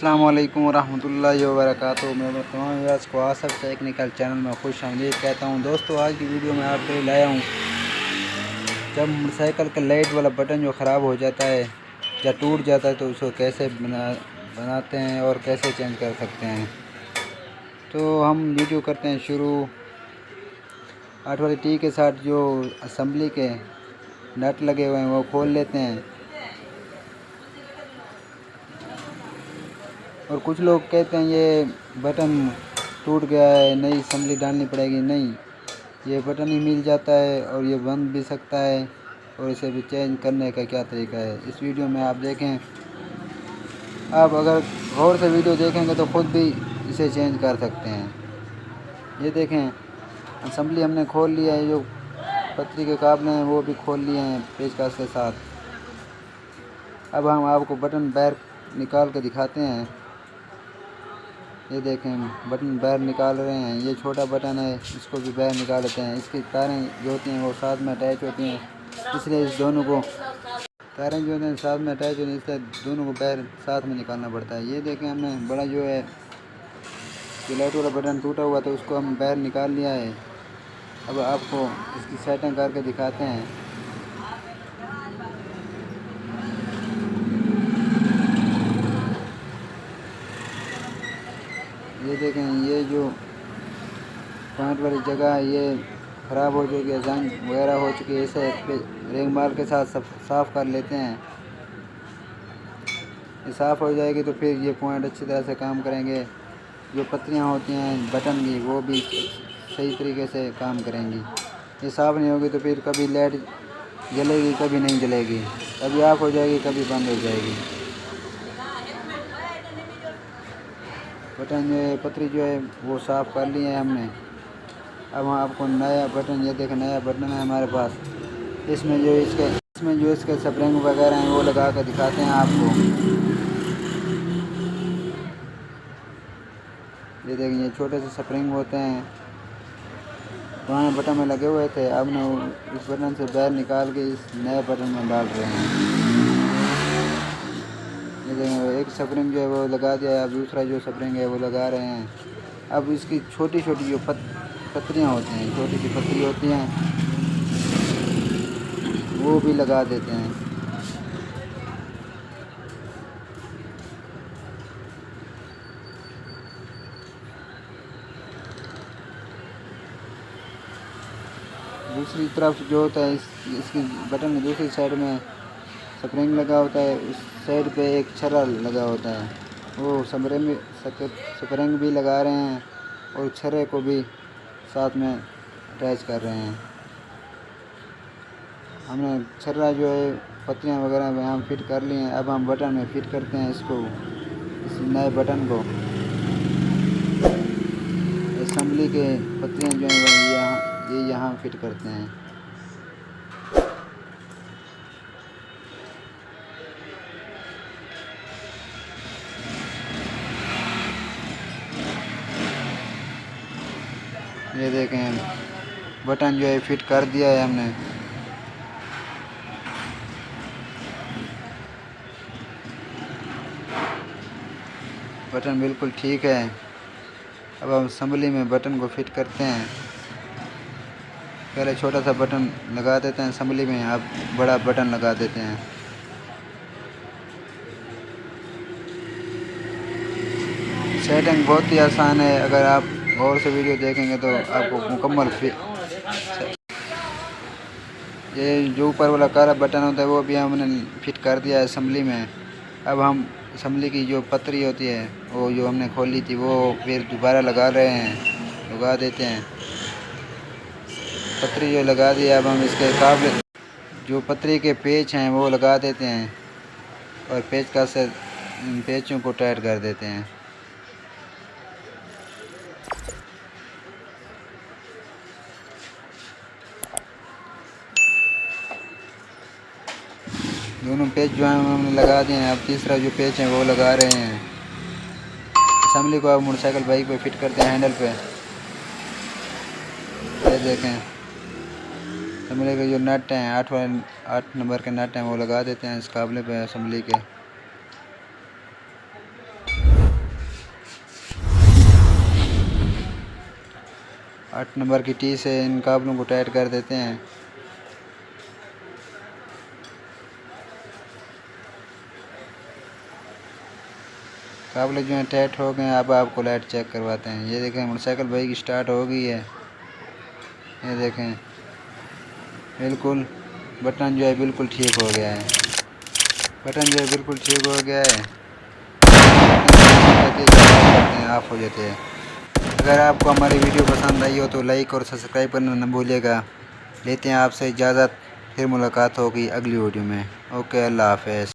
अस्सलाम वालेकुम रहमतुल्लाहि व बरकातुहू। मैं तमाम व्यूअर्स को आसफ टेक्निकल चैनल में खुश आमदीद कहता हूँ। दोस्तों, आज की वीडियो में आपके लिए लाया हूँ जब मोटरसाइकिल का लाइट वाला बटन जो ख़राब हो जाता है या टूट जाता है तो उसको कैसे बनाते हैं और कैसे चेंज कर सकते हैं। तो हम वीडियो करते हैं शुरू। 8 वाली टी के साथ जो असम्बली के नट लगे हुए हैं वो खोल लेते हैं। और कुछ लोग कहते हैं ये बटन टूट गया है, नई असम्बली डालनी पड़ेगी। नहीं, ये बटन ही मिल जाता है और ये बंद भी सकता है और इसे भी चेंज करने का क्या तरीका है इस वीडियो में आप देखें। आप अगर गौर से वीडियो देखेंगे तो ख़ुद भी इसे चेंज कर सकते हैं। ये देखें, असम्बली हमने खोल लिया है, जो पतरी के काबले हैं वो भी खोल लिए हैं पेचकस के साथ। अब हम आपको बटन बाहर निकाल के दिखाते हैं। ये देखें, बटन बाहर निकाल रहे हैं। ये छोटा बटन है, इसको भी बाहर निकाल लेते हैं। इसकी तारें जो होती हैं वो साथ में अटैच होती हैं, इसलिए इस दोनों को तारें जो होती हैं साथ में अटैच होती हैं, इसलिए दोनों को बाहर साथ में निकालना पड़ता है। ये देखें, हमने बड़ा जो है जो लाइट वाला बटन टूटा हुआ था उसको हम बाहर निकाल लिया है। अब आपको इसकी सेटिंग करके दिखाते हैं। ये देखें, ये जो पॉइंट वाली जगह है ये ख़राब हो चुकी है, जंग वगैरह हो चुकी है। इसे रेंग मार के साथ साफ़ कर लेते हैं। ये साफ़ हो जाएगी तो फिर ये पॉइंट अच्छी तरह से काम करेंगे। जो पत्तियाँ होती हैं बटन की वो भी सही तरीके से काम करेंगी। ये साफ़ नहीं होगी तो फिर कभी लाइट जलेगी, कभी नहीं जलेगी, कभी ऑफ हो जाएगी, कभी बंद हो जाएगी। बटन जो है पतरी जो है वो साफ़ कर लिए हैं हमने। अब हम आपको नया बटन, ये देखें नया बटन है हमारे पास। इसमें जो इसके स्प्रिंग वगैरह हैं वो लगा कर दिखाते हैं आपको। ये देखें, ये छोटे से स्प्रिंग होते हैं, पुराने बटन में लगे हुए थे। अब ना इस बटन से बाहर निकाल के इस नए बटन में डाल रहे हैं। ये देखें, एक स्प्रिंग जो है वो लगा दिया है, अब दूसरा जो स्प्रिंग है वो लगा रहे हैं। अब इसकी छोटी छोटी जो पत्रियाँ होती हैं, छोटी सी पतरी होती हैं वो भी लगा देते हैं। दूसरी तरफ जो होता है इसकी बटन की दूसरी साइड में स्प्रिंग लगा होता है, उस साइड पे एक छर्रा लगा होता है। वो स्प्रिंग भी लगा रहे हैं और छर्रे को भी साथ में अटैच कर रहे हैं। हमने छर्रा जो है पत्तियाँ वगैरह में हम फिट कर लिए हैं। अब हम बटन में फिट करते हैं इसको, इस नए बटन को। असम्बली के पत्तियाँ जो हैं ये यहाँ फिट करते हैं। ये देखें, बटन जो है फिट कर दिया है हमने। बटन बिल्कुल ठीक है। अब हम असम्बली में बटन को फिट करते हैं। पहले छोटा सा बटन लगा देते हैं असम्बली में, अब बड़ा बटन लगा देते हैं। सेटिंग बहुत ही आसान है, अगर आप गौर से वीडियो देखेंगे तो आपको मुकम्मल ये जो ऊपर वाला काला बटन होता है वो भी हमने फिट कर दिया है असम्बली में। अब हम असम्बली की जो पतरी होती है वो जो हमने खोली थी वो फिर दोबारा लगा रहे हैं, लगा देते हैं। पतरी जो लगा दी, अब हम इसके काबले जो पतरी के पेच हैं वो लगा देते हैं और पेचकस से पेचों को टाइट कर देते हैं। दोनों पेच जो हैं हमने लगा दिए हैं। अब तीसरा जो पेच है वो लगा रहे हैं। असम्बली को अब मोटरसाइकिल बाइक पे फिट करते हैं हैंडल पे। ये देखें, असम्बली के जो नट हैं 8 नंबर के नट हैं वो लगा देते हैं इस काबले पे असम्बली के। 8 नंबर की टी से इन काबलों को टाइट कर देते हैं। काबले जो हैं टाइट हो गए हैं। अब आपको लाइट चेक करवाते हैं। ये देखें मोटरसाइकिल भाई की स्टार्ट हो गई है। ये देखें बिल्कुल बटन जो है बिल्कुल ठीक हो गया है। बटन जो है बिल्कुल ठीक हो गया है। करते हैं ऑफ हो जाते हैं। अगर आपको हमारी वीडियो पसंद आई हो तो लाइक और सब्सक्राइब करना न भूलिएगा। लेते हैं आपसे इजाज़त, फिर मुलाकात होगी अगली वीडियो में। ओके, अल्लाह हाफ़िज़।